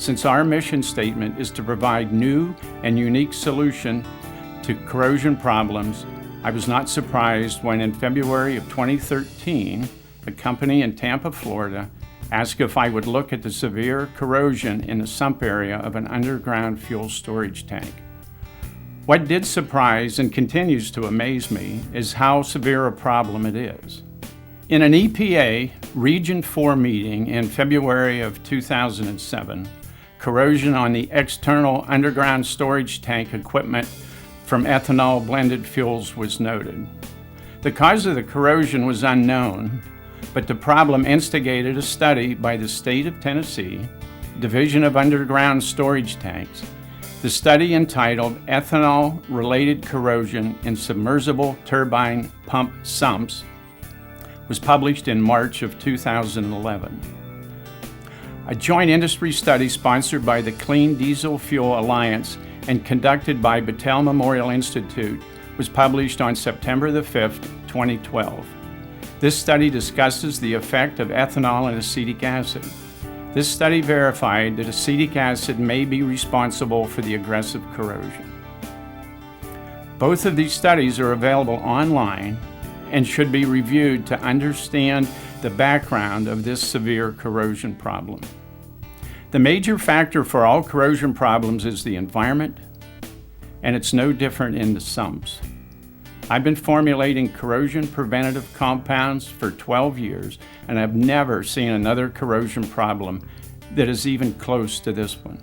Since our mission statement is to provide new and unique solution to corrosion problems, I was not surprised when in February of 2013, a company in Tampa, Florida, asked if I would look at the severe corrosion in the sump area of an underground fuel storage tank. What did surprise and continues to amaze me is how severe a problem it is. In an EPA Region 4 meeting in February of 2007, corrosion on the external underground storage tank equipment from ethanol blended fuels was noted. The cause of the corrosion was unknown, but the problem instigated a study by the state of Tennessee, Division of Underground Storage Tanks. The study, entitled Ethanol-Related Corrosion in Submersible Turbine Pump Sumps, was published in March of 2011. A joint industry study sponsored by the Clean Diesel Fuel Alliance and conducted by Battelle Memorial Institute was published on September the 5th, 2012. This study discusses the effect of ethanol and acetic acid. This study verified that acetic acid may be responsible for the aggressive corrosion. Both of these studies are available online and should be reviewed to understand the background of this severe corrosion problem. The major factor for all corrosion problems is the environment, and it's no different in the sumps. I've been formulating corrosion preventative compounds for 12 years, and I've never seen another corrosion problem that is even close to this one.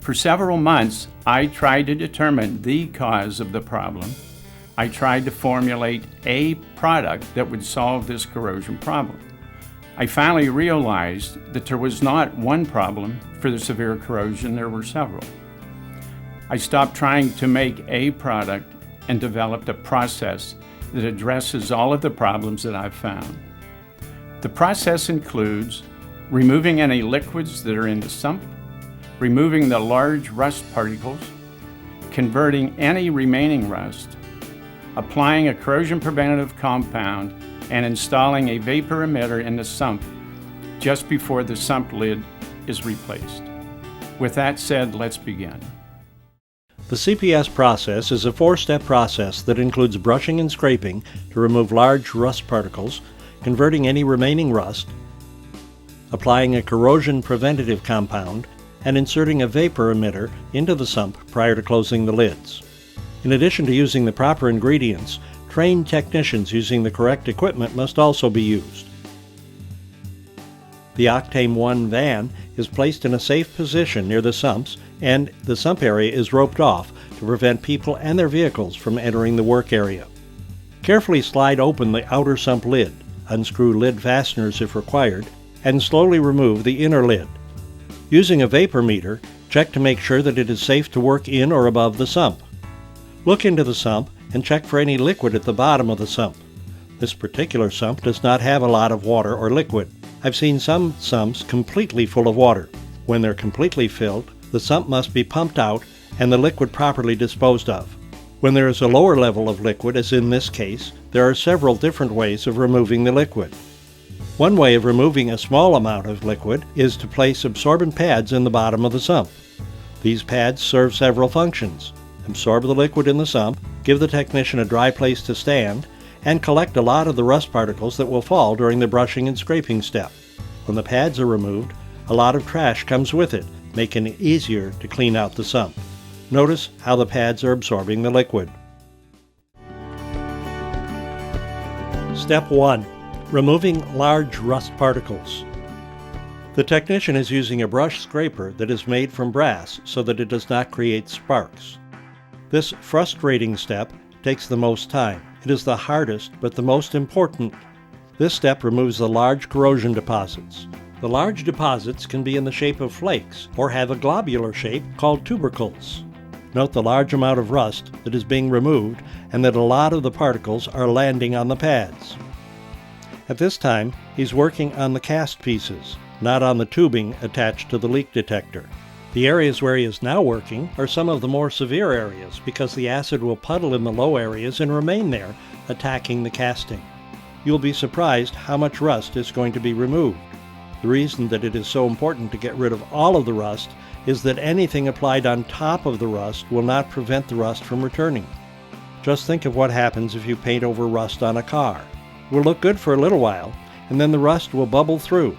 For several months, I tried to determine the cause of the problem. I tried to formulate a product that would solve this corrosion problem. I finally realized that there was not one problem for the severe corrosion, there were several. I stopped trying to make a product and developed a process that addresses all of the problems that I've found. The process includes removing any liquids that are in the sump, removing the large rust particles, converting any remaining rust, applying a corrosion preventative compound, and installing a vapor emitter in the sump just before the sump lid is replaced. With that said, let's begin. The CPS process is a four-step process that includes brushing and scraping to remove large rust particles, converting any remaining rust, applying a corrosion preventative compound, and inserting a vapor emitter into the sump prior to closing the lids. In addition to using the proper ingredients, trained technicians using the correct equipment must also be used. The Octane 1 van is placed in a safe position near the sumps, and the sump area is roped off to prevent people and their vehicles from entering the work area. Carefully slide open the outer sump lid, unscrew lid fasteners if required, and slowly remove the inner lid. Using a vapor meter, check to make sure that it is safe to work in or above the sump. Look into the sump and check for any liquid at the bottom of the sump. This particular sump does not have a lot of water or liquid. I've seen some sumps completely full of water. When they're completely filled, the sump must be pumped out and the liquid properly disposed of. When there is a lower level of liquid, as in this case, there are several different ways of removing the liquid. One way of removing a small amount of liquid is to place absorbent pads in the bottom of the sump. These pads serve several functions: absorb the liquid in the sump, give the technician a dry place to stand, and collect a lot of the rust particles that will fall during the brushing and scraping step. When the pads are removed, a lot of trash comes with it, making it easier to clean out the sump. Notice how the pads are absorbing the liquid. Step 1. Removing large rust particles. The technician is using a brush scraper that is made from brass so that it does not create sparks. This frustrating step takes the most time. It is the hardest but the most important. This step removes the large corrosion deposits. The large deposits can be in the shape of flakes or have a globular shape called tubercles. Note the large amount of rust that is being removed and that a lot of the particles are landing on the pads. At this time, he's working on the cast pieces, not on the tubing attached to the leak detector. The areas where he is now working are some of the more severe areas because the acid will puddle in the low areas and remain there, attacking the casting. You'll be surprised how much rust is going to be removed. The reason that it is so important to get rid of all of the rust is that anything applied on top of the rust will not prevent the rust from returning. Just think of what happens if you paint over rust on a car. It will look good for a little while, and then the rust will bubble through.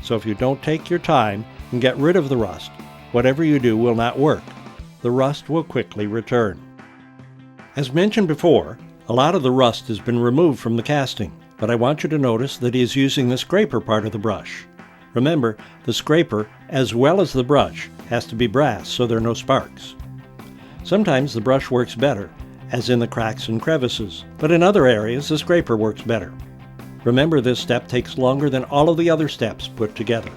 So if you don't take your time and get rid of the rust, whatever you do will not work. The rust will quickly return. As mentioned before, a lot of the rust has been removed from the casting, but I want you to notice that he is using the scraper part of the brush. Remember, the scraper, as well as the brush, has to be brass so there are no sparks. Sometimes the brush works better, as in the cracks and crevices, but in other areas the scraper works better. Remember, this step takes longer than all of the other steps put together.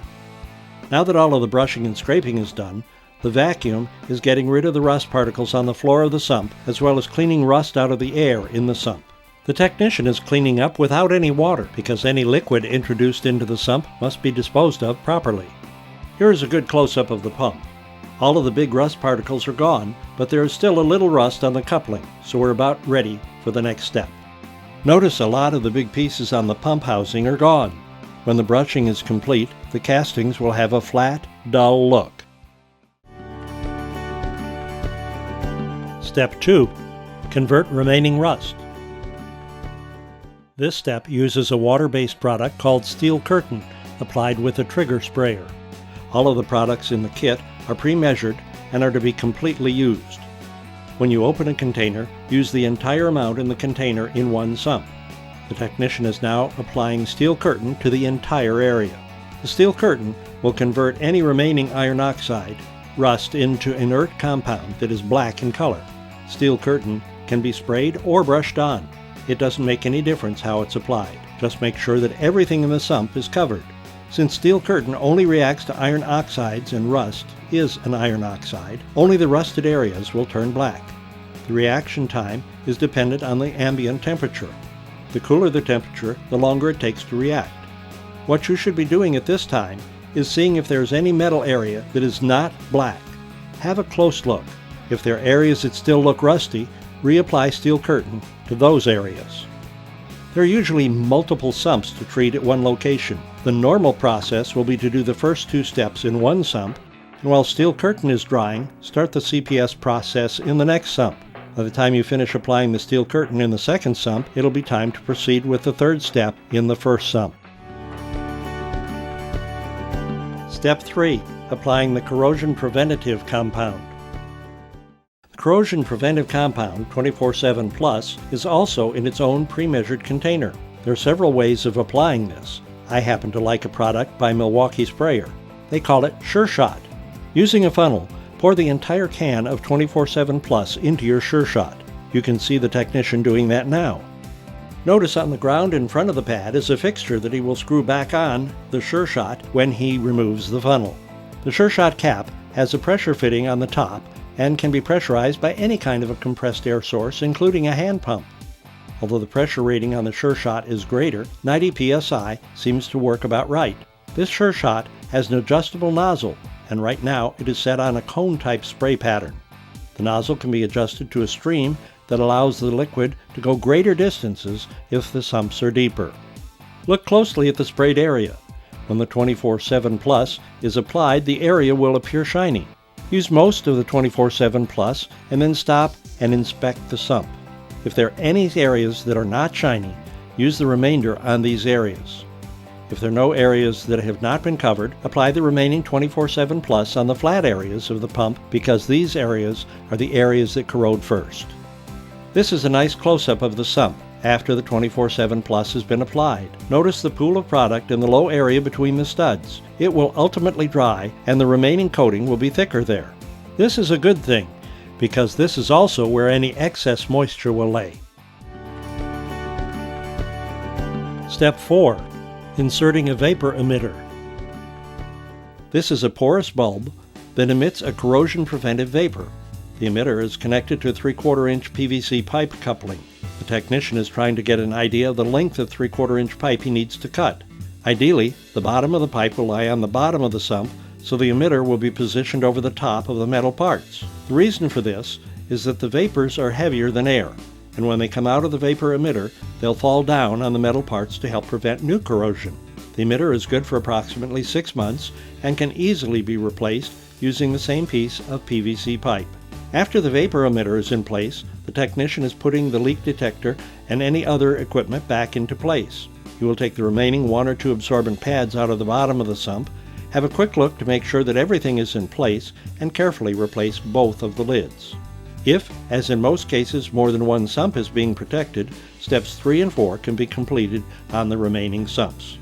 Now that all of the brushing and scraping is done, the vacuum is getting rid of the rust particles on the floor of the sump, as well as cleaning rust out of the air in the sump. The technician is cleaning up without any water, because any liquid introduced into the sump must be disposed of properly. Here is a good close-up of the pump. All of the big rust particles are gone, but there is still a little rust on the coupling, so we're about ready for the next step. Notice a lot of the big pieces on the pump housing are gone. When the brushing is complete, the castings will have a flat, dull look. Step 2. Convert remaining rust. This step uses a water-based product called Steel Curtain, applied with a trigger sprayer. All of the products in the kit are pre-measured and are to be completely used. When you open a container, use the entire amount in the container in one sump. The technician is now applying Steel Curtain to the entire area. The Steel Curtain will convert any remaining iron oxide, rust, into inert compound that is black in color. Steel Curtain can be sprayed or brushed on. It doesn't make any difference how it's applied. Just make sure that everything in the sump is covered. Since Steel Curtain only reacts to iron oxides and rust is an iron oxide, only the rusted areas will turn black. The reaction time is dependent on the ambient temperature. The cooler the temperature, the longer it takes to react. What you should be doing at this time is seeing if there is any metal area that is not black. Have a close look. If there are areas that still look rusty, reapply Steel Curtain to those areas. There are usually multiple sumps to treat at one location. The normal process will be to do the first two steps in one sump, and while Steel Curtain is drying, start the CPS process in the next sump. By the time you finish applying the Steel Curtain in the second sump, it'll be time to proceed with the third step in the first sump. Step 3. Applying the corrosion preventative compound. The corrosion preventive compound 24/7 Plus is also in its own pre-measured container. There are several ways of applying this. I happen to like a product by Milwaukee Sprayer. They call it Sure Shot. Using a funnel, pour the entire can of 24/7 Plus into your Sure Shot. You can see the technician doing that now. Notice on the ground in front of the pad is a fixture that he will screw back on the Sure Shot when he removes the funnel. The Sure Shot cap has a pressure fitting on the top and can be pressurized by any kind of a compressed air source, including a hand pump. Although the pressure rating on the Sure Shot is greater, 90 psi seems to work about right. This Sure Shot has an adjustable nozzle, and right now it is set on a cone-type spray pattern. The nozzle can be adjusted to a stream that allows the liquid to go greater distances if the sumps are deeper. Look closely at the sprayed area. When the 24/7 Plus is applied, the area will appear shiny. Use most of the 24/7 Plus and then stop and inspect the sump. If there are any areas that are not shiny, use the remainder on these areas. If there are no areas that have not been covered, apply the remaining 24/7 Plus on the flat areas of the pump, because these areas are the areas that corrode first. This is a nice close-up of the sump after the 24/7 Plus has been applied. Notice the pool of product in the low area between the studs. It will ultimately dry, and the remaining coating will be thicker there. This is a good thing, because this is also where any excess moisture will lay. Step 4. Inserting a vapor emitter. This is a porous bulb that emits a corrosion-preventive vapor. The emitter is connected to a 3/4 inch PVC pipe coupling. The technician is trying to get an idea of the length of 3/4 inch pipe he needs to cut. Ideally, the bottom of the pipe will lie on the bottom of the sump, so the emitter will be positioned over the top of the metal parts. The reason for this is that the vapors are heavier than air, and when they come out of the vapor emitter, they'll fall down on the metal parts to help prevent new corrosion. The emitter is good for approximately 6 months and can easily be replaced using the same piece of PVC pipe. After the vapor emitter is in place, the technician is putting the leak detector and any other equipment back into place. You will take the remaining 1 or 2 absorbent pads out of the bottom of the sump, have a quick look to make sure that everything is in place, and carefully replace both of the lids. If, as in most cases, more than one sump is being protected, steps 3 and 4 can be completed on the remaining sumps.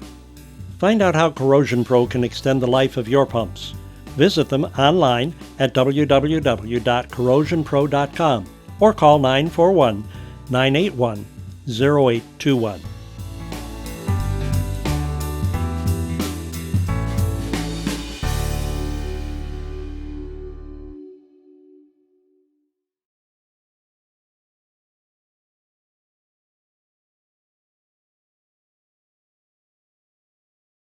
Find out how Corrosion Pro can extend the life of your pumps. Visit them online at www.corrosionpro.com or call 941-981-0821.